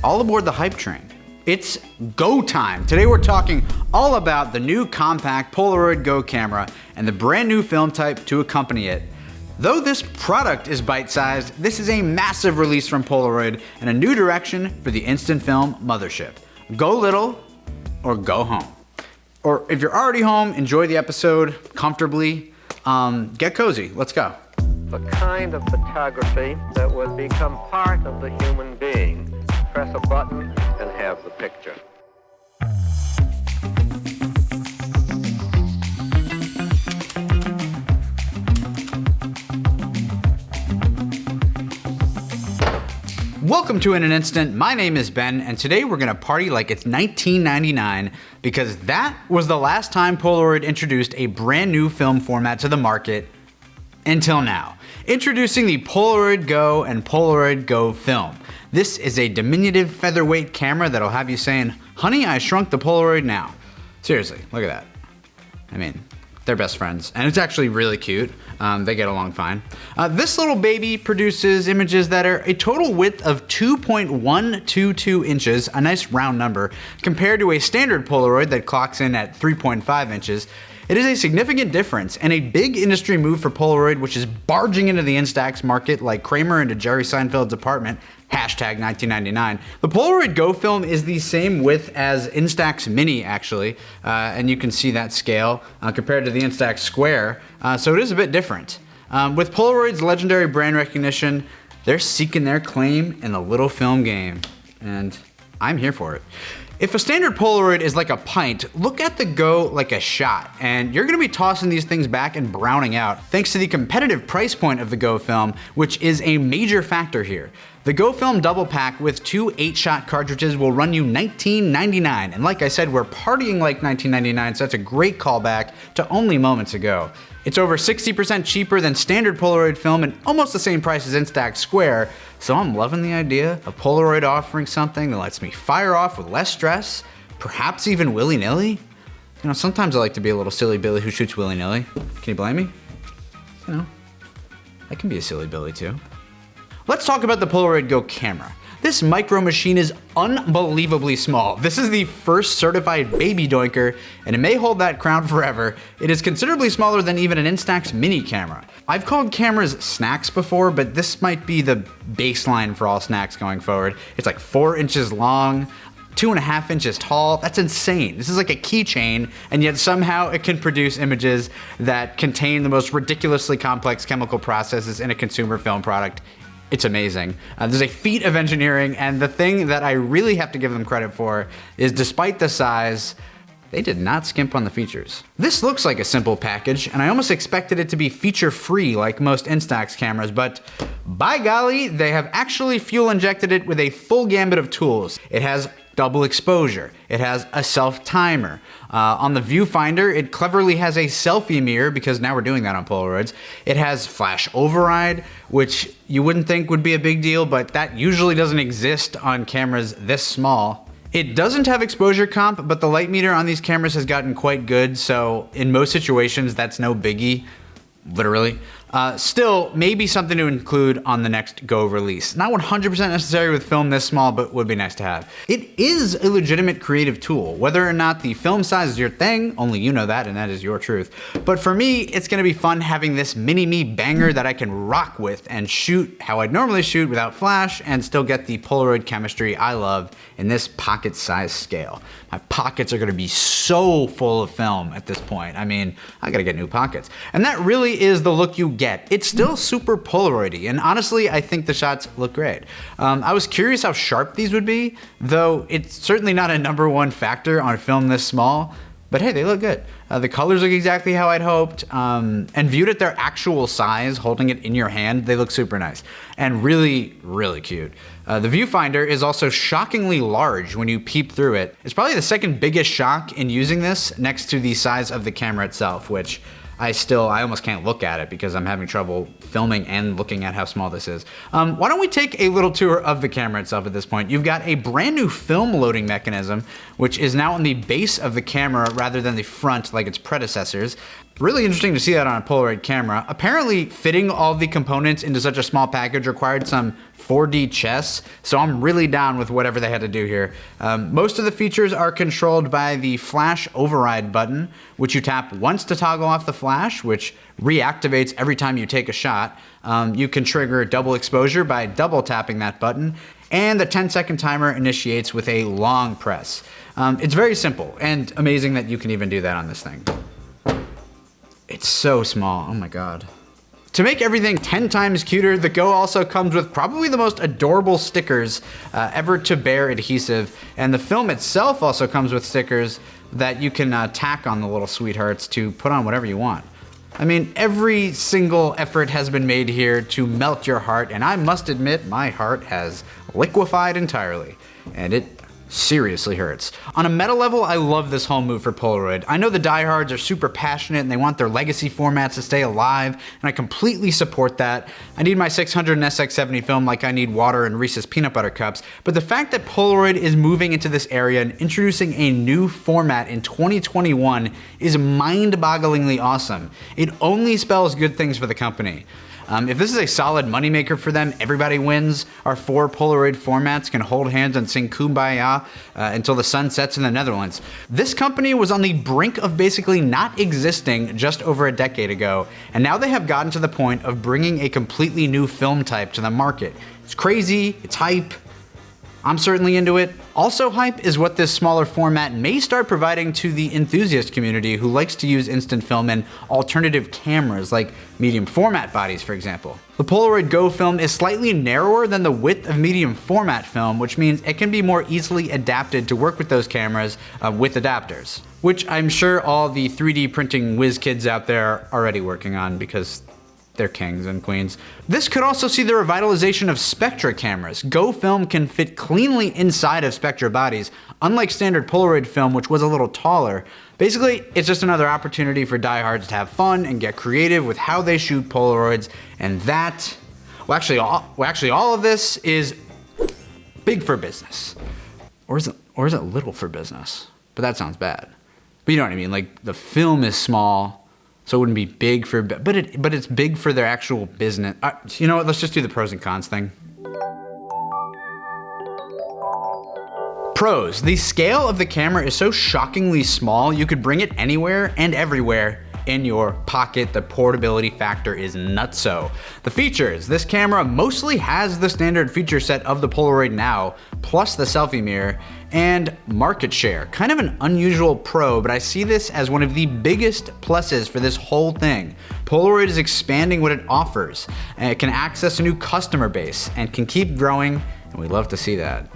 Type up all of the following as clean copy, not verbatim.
all aboard the hype train. It's go time. Today we're talking all about the new compact Polaroid Go camera and the brand new film type to accompany it. Though this product is bite-sized, this is a massive release from Polaroid and a new direction for the instant film mothership. Go little or go home. Or if you're already home, enjoy the episode comfortably. Get cozy, let's go. The kind of photography that would become part of the human being. Press a button and have the picture. Welcome to In an Instant. My name is Ben, and today we're gonna party like it's 1999 because that was the last time Polaroid introduced a brand new film format to the market until now. Introducing the Polaroid Go and Polaroid Go Film. This is a diminutive featherweight camera that'll have you saying, honey, I shrunk the Polaroid now. Seriously, look at that. I mean, they're best friends, and it's actually really cute. They get along fine. This little baby produces images that are a total width of 2.122 inches, a nice round number, compared to a standard Polaroid that clocks in at 3.5 inches. It is a significant difference and a big industry move for Polaroid, which is barging into the Instax market like Kramer into Jerry Seinfeld's apartment, hashtag 1999. The Polaroid Go film is the same width as Instax Mini, actually, and you can see that scale compared to the Instax Square, so it is a bit different. With Polaroid's legendary brand recognition, they're seeking their claim in the little film game, and I'm here for it. If a standard Polaroid is like a pint, look at the Go like a shot, and you're gonna be tossing these things back and browning out, thanks to the competitive price point of the Go film, which is a major factor here. The Go Film double pack with two 8-shot cartridges will run you $19.99, and like I said, we're partying like 1999, so that's a great callback to only moments ago. It's over 60% cheaper than standard Polaroid film and almost the same price as Instax Square, so I'm loving the idea of Polaroid offering something that lets me fire off with less stress, perhaps even willy-nilly. You know, sometimes I like to be a little silly Billy who shoots willy-nilly. Can you blame me? You know, I can be a silly Billy too. Let's talk about the Polaroid Go camera. This micro machine is unbelievably small. This is the first certified baby doinker, and it may hold that crown forever. It is considerably smaller than even an Instax Mini camera. I've called cameras snacks before, but this might be the baseline for all snacks going forward. It's like 4 inches long, 2.5 inches tall. That's insane. This is like a keychain, and yet somehow it can produce images that contain the most ridiculously complex chemical processes in a consumer film product. It's amazing. There's a feat of engineering, and the thing that I really have to give them credit for is despite the size, they did not skimp on the features. This looks like a simple package, and I almost expected it to be feature-free like most Instax cameras, but by golly, they have actually fuel injected it with a full gambit of tools. It has double exposure. It has a self-timer. On the Viewfinder, it cleverly has a selfie mirror because now we're doing that on Polaroids. It has flash override, which you wouldn't think would be a big deal, but that usually doesn't exist on cameras this small. It doesn't have exposure comp, but the light meter on these cameras has gotten quite good, so in most situations, that's no biggie. Literally. Still, maybe something to include on the next Go release. Not 100% necessary with film this small, but would be nice to have. It is a legitimate creative tool. Whether or not the film size is your thing, only you know that, and that is your truth. But for me, it's gonna be fun having this mini-me banger that I can rock with and shoot how I'd normally shoot without flash and still get the Polaroid chemistry I love in this pocket size scale. My pockets are gonna be so full of film at this point. I mean, I gotta get new pockets. And that really is the look you get. It's still super Polaroid-y, and honestly, I think the shots look great. I was curious how sharp these would be, though it's certainly not a #1 factor on a film this small, but hey, they look good. The colors look exactly how I'd hoped, and viewed at their actual size, holding it in your hand, they look super nice, and really, really cute. The Viewfinder is also shockingly large when you peep through it. It's probably the second biggest shock in using this, next to the size of the camera itself, which I almost can't look at it because I'm having trouble filming and looking at how small this is. Why don't we take a little tour of the camera itself at this point? You've got a brand new film loading mechanism, which is now on the base of the camera rather than the front like its predecessors. Really interesting to see that on a Polaroid camera. Apparently, fitting all the components into such a small package required some 4D chess, so I'm really down with whatever they had to do here. Most of the features are controlled by the flash override button, which you tap once to toggle off the flash, which reactivates every time you take a shot. You can trigger double exposure by double tapping that button, and the 10-second timer initiates with a long press. It's very simple, and amazing that you can even do that on this thing. It's so small, oh my god. To make everything 10 times cuter, the Go also comes with probably the most adorable stickers ever to bear adhesive, and the film itself also comes with stickers that you can tack on the little sweethearts to put on whatever you want. I mean, every single effort has been made here to melt your heart, and I must admit my heart has liquefied entirely, and it seriously hurts. On a meta level, I love this whole move for Polaroid. I know the diehards are super passionate and they want their legacy formats to stay alive, and I completely support that. I need my 600 and SX70 film like I need water and Reese's peanut butter cups, but the fact that Polaroid is moving into this area and introducing a new format in 2021 is mind-bogglingly awesome. It only spells good things for the company. If this is a solid moneymaker for them, everybody wins. Our 4 Polaroid formats can hold hands and sing Kumbaya until the sun sets in the Netherlands. This company was on the brink of basically not existing just over a decade ago, and now they have gotten to the point of bringing a completely new film type to the market. It's crazy, it's hype. I'm certainly into it. Also hype is what this smaller format may start providing to the enthusiast community who likes to use instant film in alternative cameras like medium format bodies, for example. The Polaroid Go film is slightly narrower than the width of medium format film, which means it can be more easily adapted to work with those cameras with adapters, which I'm sure all the 3D printing whiz kids out there are already working on because they're kings and queens. This could also see the revitalization of Spectra cameras. Go film can fit cleanly inside of Spectra bodies, unlike standard Polaroid film, which was a little taller. Basically, it's just another opportunity for diehards to have fun and get creative with how they shoot Polaroids, and that, well actually all of this is big for business. Or is it little for business? But that sounds bad. But you know what I mean, like the film is small, so it wouldn't be big for, but it's big for their actual business. You know what, let's just do the pros and cons thing. Pros, the scale of the camera is so shockingly small, you could bring it anywhere and everywhere in your pocket. The portability factor is nutso. The features, this camera mostly has the standard feature set of the Polaroid Now, plus the selfie mirror, and market share. Kind of an unusual pro, but I see this as one of the biggest pluses for this whole thing. Polaroid is expanding what it offers, and it can access a new customer base and can keep growing, and we love to see that.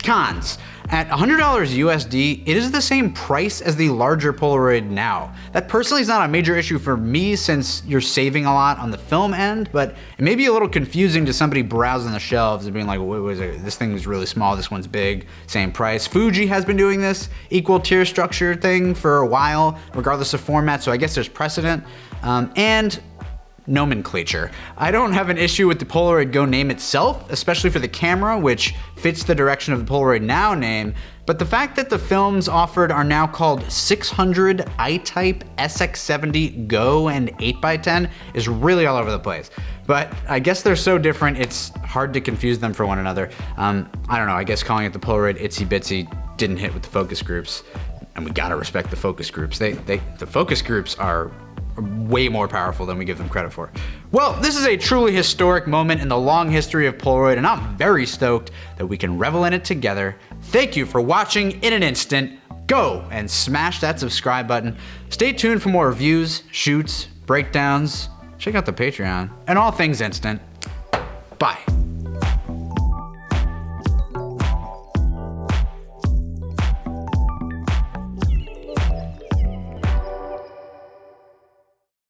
Cons. At $100 USD, it is the same price as the larger Polaroid Now. That personally is not a major issue for me since you're saving a lot on the film end, but it may be a little confusing to somebody browsing the shelves and being like, wait, this thing is really small, this one's big, same price. Fuji has been doing this equal tier structure thing for a while, regardless of format, so I guess there's precedent. And nomenclature. I don't have an issue with the Polaroid Go name itself, especially for the camera, which fits the direction of the Polaroid Now name, but the fact that the films offered are now called 600 I-Type, SX70 Go, and 8x10 is really all over the place. But I guess they're so different, it's hard to confuse them for one another. I don't know, I guess calling it the Polaroid Itsy Bitsy didn't hit with the focus groups, and we gotta respect the focus groups. The focus groups are way more powerful than we give them credit for. Well, this is a truly historic moment in the long history of Polaroid, and I'm very stoked that we can revel in it together. Thank you for watching in an instant. Go and smash that subscribe button. Stay tuned for more reviews, shoots, breakdowns. Check out the Patreon, and all things instant. Bye.